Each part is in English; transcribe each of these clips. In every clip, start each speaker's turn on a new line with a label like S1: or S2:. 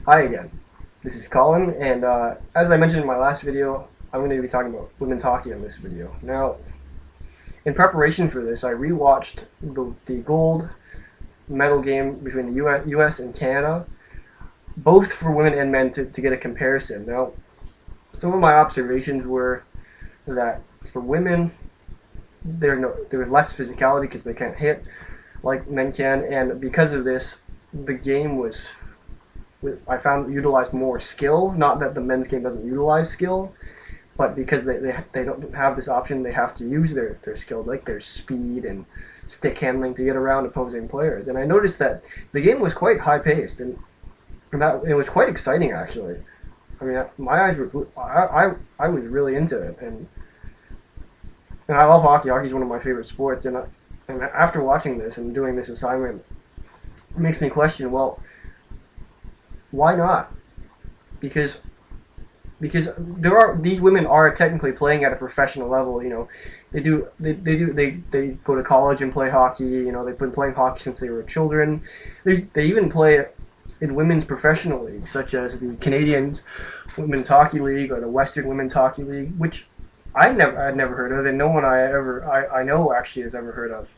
S1: Hi again, this is Colin, and as I mentioned in my last video, I'm going to be talking about women's hockey in this video. Now, in preparation for this, I rewatched the gold medal game between the US and Canada, both for women and men, to get a comparison. Now, some of my observations were that for women, there was less physicality because they can't hit like men can, and because of this, the game was, I found, utilized more skill. Not that the men's game doesn't utilize skill, but because they don't have this option, they have to use their skill, like their speed and stick handling, to get around opposing players. And I noticed that the game was quite high paced, and that it was quite exciting actually. I mean, my eyes were, I was really into it, and I love hockey. Hockey is one of my favorite sports, and after watching this and doing this assignment, it makes me question, well, why not? Because these women are technically playing at a professional level. You know, they go to college and play hockey. You know, they've been playing hockey since they were children. They even play in women's professional leagues, such as the Canadian Women's Hockey League or the Western Women's Hockey League, which I'd never heard of, and no one I know actually has ever heard of.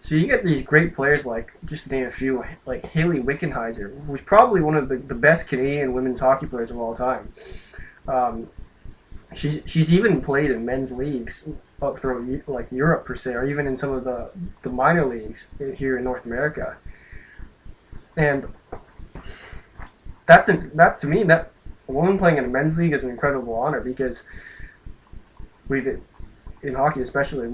S1: So you get these great players, like, just to name a few, like Hayley Wickenheiser, who's probably one of the best Canadian women's hockey players of all time. She's even played in men's leagues up through, like, Europe per se, or even in some of the minor leagues here in North America. And that to me, that a woman playing in a men's league is an incredible honor, because in hockey especially,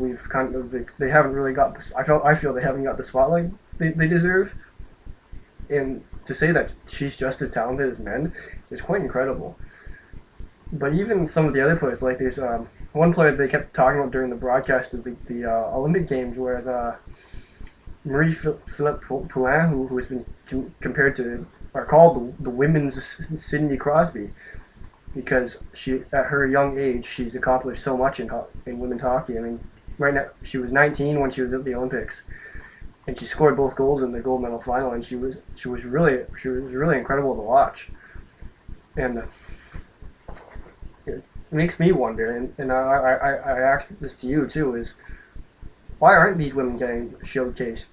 S1: they haven't really got this. I feel they haven't got the spotlight they deserve, and to say that she's just as talented as men is quite incredible. But even some of the other players, like there's one player they kept talking about during the broadcast of the Olympic Games, whereas Marie-Philippe Poulin, who has been compared to, or called the women's Sidney Crosby, because she, at her young age, she's accomplished so much in women's hockey. I mean, right now she was 19 when she was at the Olympics, and she scored both goals in the gold medal final, and she was really incredible to watch. And it makes me wonder, and I asked this to you too, is why aren't these women getting showcased?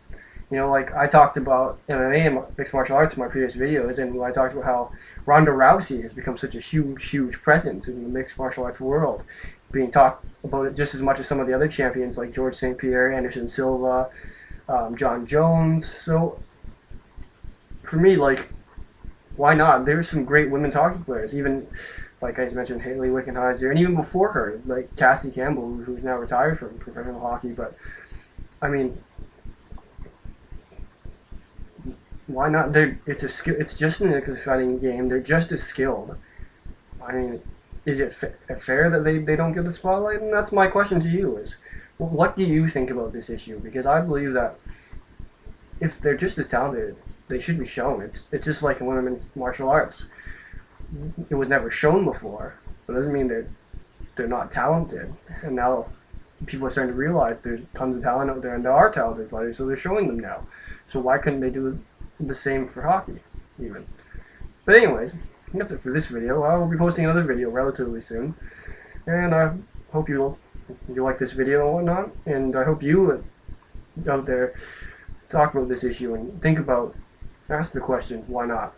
S1: You know, like I talked about MMA and mixed martial arts in my previous videos, and I talked about how Ronda Rousey has become such a huge presence in the mixed martial arts world, being talked about it just as much as some of the other champions like George St. Pierre, Anderson Silva, John Jones. So for me, like, why not? There's some great women's hockey players, even like I mentioned, Hayley Wickenheiser, and even before her, like Cassie Campbell, who's now retired from professional hockey. But I mean, why not? It's just an exciting game. They're just as skilled. I mean, is it fair that they don't get the spotlight? And that's my question to you: is, well, what do you think about this issue? Because I believe that if they're just as talented, they should be shown. It's just like in women's martial arts. It was never shown before, but it doesn't mean they're not talented. And now people are starting to realize there's tons of talent out there, and there are talented fighters, so they're showing them now. So why couldn't they do the same for hockey, even? But anyways, that's it for this video. I will be posting another video relatively soon, and I hope you like this video and whatnot, and I hope you out there talk about this issue and ask the question, why not?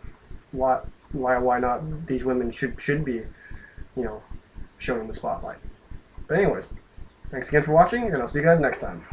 S1: Why not? These women should be, you know, shown in the spotlight. But anyways, thanks again for watching, and I'll see you guys next time.